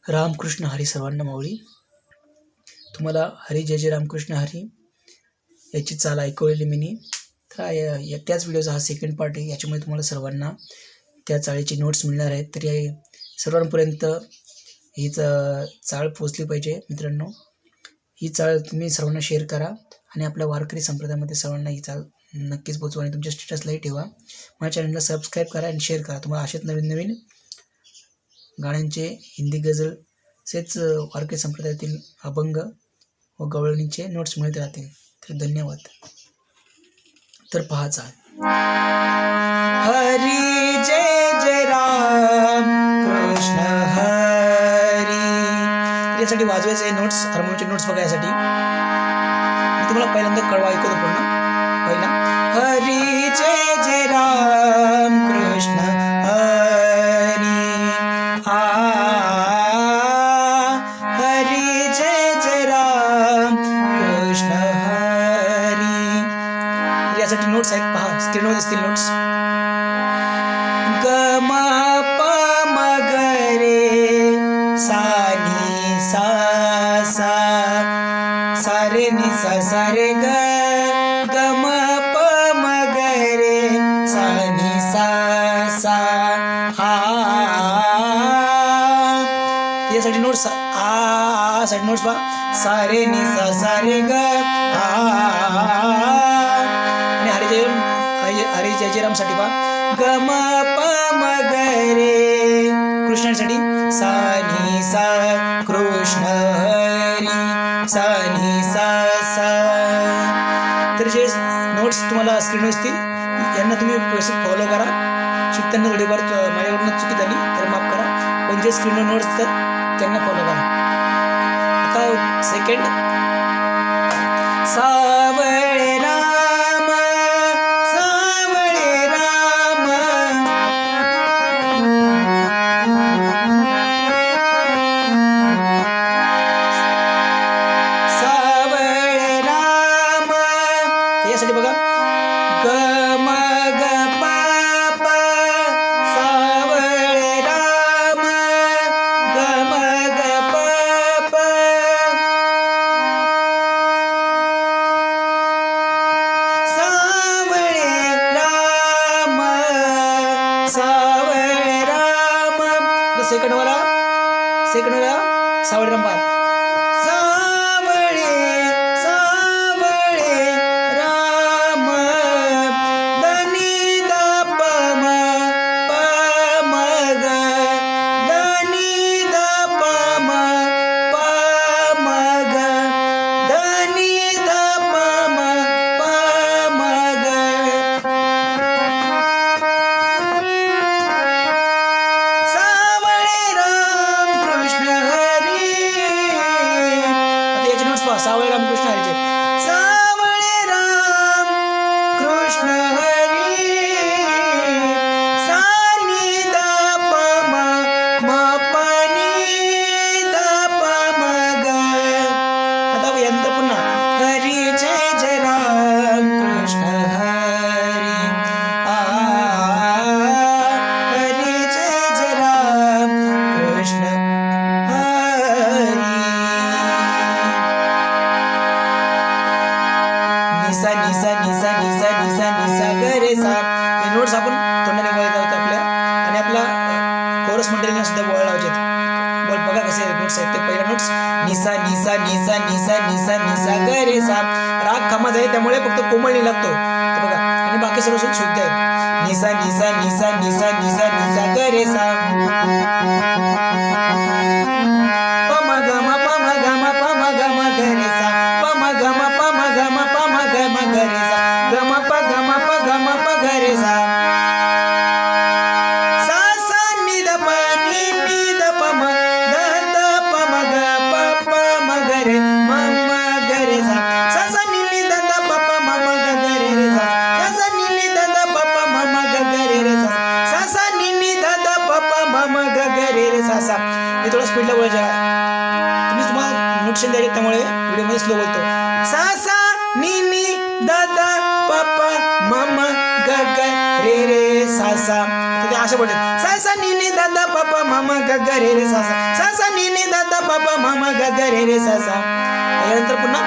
रामकृष्ण हरी सर्वांना माऊली. तुम्हाला हरी जय जय रामकृष्ण हरी याची चाल ऐकवलेली मी. तर त्याच व्हिडिओचा हा सेकंड पार्ट आहे. याच्यामुळे तुम्हाला सर्वांना त्या चाळीची नोट्स मिळणार आहेत. तरी सर्वांपर्यंत ही चाळ पोचली पाहिजे मित्रांनो. ही चाळ तुम्ही सर्वांना शेअर करा आणि आपल्या वारकरी संप्रदायामध्ये सर्वांना ही चाळ नक्कीच पोचवा आणि तुमच्या स्टेटसलाही ठेवा. माझ्या चॅनलला सबस्क्राईब करा आणि शेअर करा. तुम्हाला असेच नवीन नवीन गाण्यांचे, हिंदी गझलचेच वारकरी संप्रदायातील अभंग व गवळणीचे नोट्स मिळत राहतील. तर धन्यवाद. तर पहा चाल. हरी जय जय राम कृष्ण हरी. यासाठी वाजवायचे नोट्स, हार्मोनियमचे नोट्स बघा. यासाठी मी तुम्हाला पहिल्यांदा कडवा ऐकवतो पूर्ण. पहिला हरी जय जय राम कृष्ण हरी. हरी जय जय राम कृष्ण हरी. यासाठी नोट्स आहेत पहा, स्क्रीनवर दिसतील नोट्स. ग म प म ग रे सा नि सा सा सा रे नि सा सा रे ग. ग म प म ग रे सा नि सा सा. यासाठी नोट्स साठी नोट्स पहा. सा रे नि सा सा रे ग. आणि हरी जय जय राम साठी पहा. ग म प म ग रे. कृष्णासाठी सा नि सा कृष्ण हरी सा नि सा सा. तर जे नोट्स तुम्हाला स्क्रीनवर दिसतील यांना तुम्ही व्यवस्थित फॉलो करा. शिकताना थोडीफार माझ्याकडून चुकी झाली तर माफ करा, पण जे स्क्रीनवर नोट्स असतात त्यांना फॉलो करा. आता सेकंड. सावळे राम सावळे राम. सावळे राम. यासाठी बघा. ग म ग प प सावळे राम. ग म ग प प. सावळे राम सावळे राम. सेकंड वाला सावळे राम पहा. सावळे सावळे राम. धनी द प म प म ग. धनी द प म प म ग. धनी द प म प म ग. सावळे राम कृष्ण हरी. आता याचे नोट्स पहा. सावळे राम कृष्ण हरीचे. सावळे राम कृष्ण हरी. सा नि द प म म प नि द प म ग. आता यंत्र पुन्हा. हरी जय जय राम कृष्ण हरी. हरी जय जय राम कृष्ण हरी. निसा निसा निसा निसा निसा निसा ग रे सा. हे नोट्स आपण तोंडाने बोलायला होतं आपल्या, आणि आपला कोरस मंडळींना सुद्धा बोलायला लावायचे. बघा कसे नोट्स आहेत ते. पहिला नोट्स निसा निसा निसा निसा निसा निसा ग रे सा. राग खामाज आहे त्यामुळे फक्त कोमळणी लागतो बघा, आणि बाकी सर्व शुद्ध आहेत. निसा निसा निसा निसा निसा निसा ग रे सा. प म ग म प म ग म प म ग म ग रे सा. प म ग म प म ग म प म ग म ग रे सा. ग म प ग म प ग म प ग रे सा. सा सा नि द प नि द प म द द प म ग प प म ग रे म म ग रे सा. सा सा नि द द प प म म ग ग रे रे सा. सा सा नि द द प प म म ग ग रे रे सा. सा सा नि द द प प म म ग ग रे रे सा सा. मी थोडं स्पीडला बोलायचं आहे. तुम्ही तुम्हाला नोट्स द्यायचे त्यामुळे व्हिडिओमध्ये स्लो बोलतो. सा सा नि द द प प म म ग ग रे रे सा सा. अशा बोलतात. सा सा नि द द प प म म ग ग रे रे सा सा. सा सा नि प म म ग ग रे रे सा सा. यानंतर पुन्हा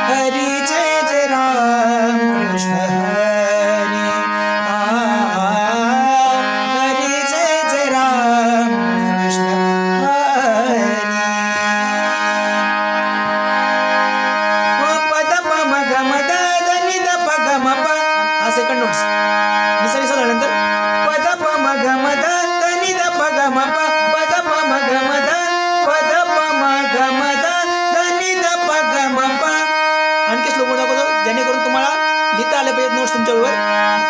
हरी जय जय राम कृष्ण हरी. हरी जय जय राम कृष्ण हरी. पद प म ग म द ध नि द प ग म प. हा सेकंड नोट्स. निसा निसा झाल्यानंतर पद प म ग म द ध नि द प ग म प. पद प म ग म द पद प म ग म द ध नि द प ग म प. आणखी स्लो बोलू दाखवतो जेणेकरून तुम्हाला लिहिता आले पाहिजेत नोट्स तुमच्यावर.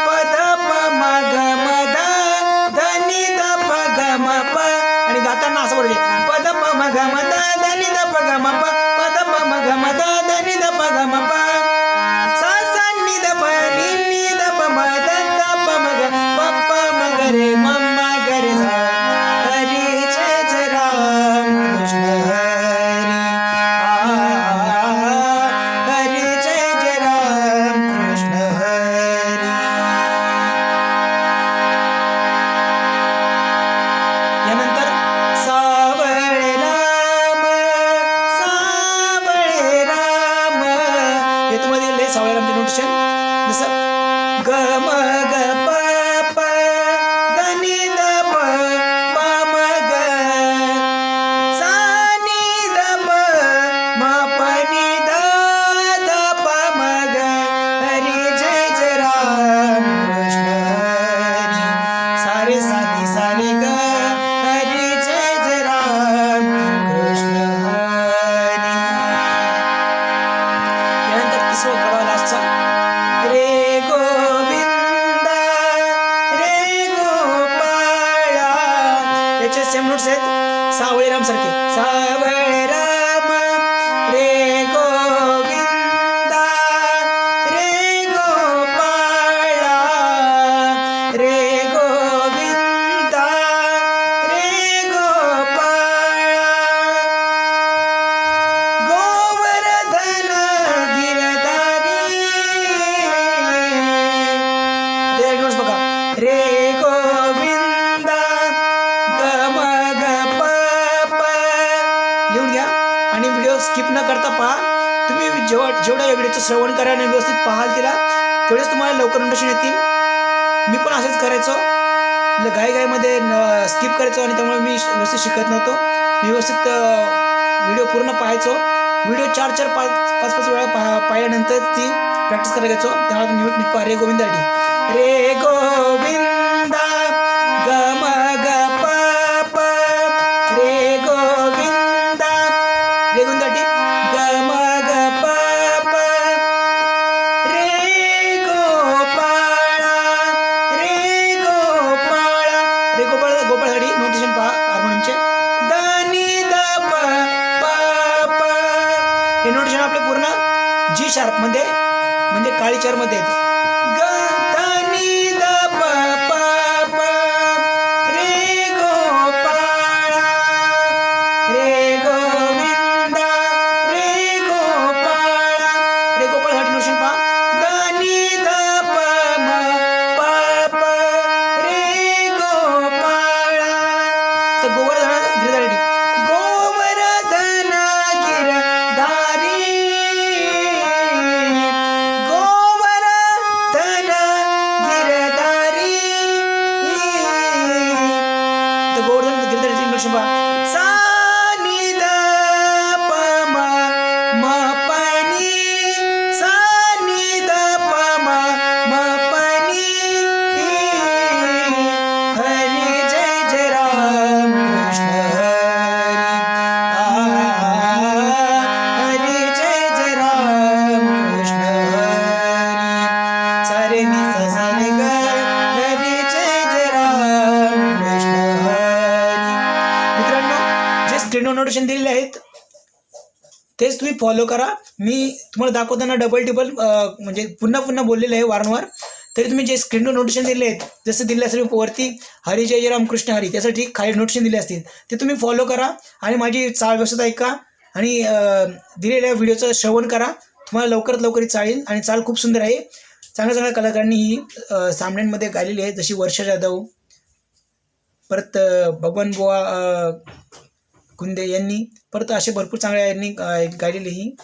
पद प म ग म द ध नि द प ग म प. आणि गाताना असं बोलायचे पद प म ग म द ध नि द प ग म प. पद प म ग म द ध नि द प ग म प. सा सा नि द प नि नि द प म द द प म ग प प म ग रे म म ग रे सा. हरी जय जय राम कृष्ण हरी. हरी जय जय राम कृष्ण हरी. यानंतर सावळे राम सावळे राम. हे तुम्हाला दिले सावळे रामचे नोटेशन. जसं ग म ग प प द नि द प प म ग. सा नि द प म प नि द द प म ग. हरी जय जय राम कृष्ण हरी. सारे सानी सारे ग. हरी जय जय राम कृष्ण हरी. यानंतर तिसरं कडा लास्टचा रे गोविंदा रे गोपाळा. याचे सेम नोट्स आहेत सावळे राम सारखे. सावळे राम रे गोविंदा रे गोपाळा. रे गोविंदा रे गोपाळा. गोवर्धन गिरधारी. नोट्स बघा रे गोविंदा ग म ग प प. लिहून घ्या आणि व्हिडिओ स्किप न करता पहा. तुम्ही जेवढा या व्हिडिओचं श्रवण करा आणि व्यवस्थित पाहाल तिला तेवढेच तुम्हाला लवकर नोटेशन येतील. मी पण असंच करायचो घाईमध्ये स्किप करायचो आणि त्यामुळे मी व्यवस्थित शिकत नव्हतो. मी व्यवस्थित व्हिडिओ पूर्ण पाहायचो. व्हिडिओ 4-4 5-5 वेळा पाहिल्यानंतर ती प्रॅक्टिस करायला घ्यायचो. त्यामुळे नीट पहा रे गोविंदासाठी रे गोविंदा ग म ग प प. रे गोविंदा रे गोविंदासाठी ग म ग प प. रे गोपाळा रे गोपाळा. रे गोपाळासाठी नोटेशन पहा हार्मोनियमचे द नि द प प प. हे नोटेशन आपले पूर्ण जी शार्प मध्ये म्हणजे काळी चार मध्ये आहेत. ग ध नि द प प प. रे गोपाळा रे गोविंदा रे गोपाळा. रे गोपाळासाठी नोटेशन पहा द नि द प म प प. रे गोपाळा. तर गोवर्धन गिरधारी गोवर्धन गिरधारी. गोवर्धन गिरधारी. तर गोवर्धन गिरधारी नोटेशन पहा सा नि द प म म प नि. सा नि द प म म प नि. हरी जय जय राम कृष्ण हरी. हरी जय जय राम कृष्ण हरी. सारे नि सा सा रे ग. हरी जय जय राम कृष्ण हरी. मित्रांनो जे स्क्रीनवर नोटेशन दिलेले आहेत तेच तुम्ही फॉलो करा. मी तुम्हाला दाखवताना डबल टिबल म्हणजे पुन्हा पुन्हा बोललेलं आहे वारंवार. तरी तुम्ही जे स्क्रीनवर नोटेशन दिले आहेत जसं दिले असेल वरती हरी जय जय राम कृष्ण हरी त्यासाठी खाली नोटेशन दिले असतील ते तुम्ही फॉलो करा आणि माझी चाळ व्यवस्थित ऐका आणि दिलेल्या व्हिडिओचं श्रवण करा. तुम्हाला लवकरात लवकर चाळ येईल आणि चाळ खूप सुंदर आहे. चांगल्या चांगल्या कलाकारांनी ही सामन्यांमध्ये गायलेली आहे. जशी वर्षा जाधव परत भगवान बुवा कुंदे यांनी, परत असे भरपूर चांगल्या यांनी गायलेली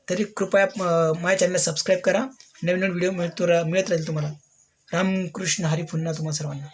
तरी कृपया माझ्या चॅनलला सबस्क्राईब करा. नवीन नवीन व्हिडिओ मिळत राहील तुम्हाला. रामकृष्ण हरी पुन्हा तुम्हा सर्वांना.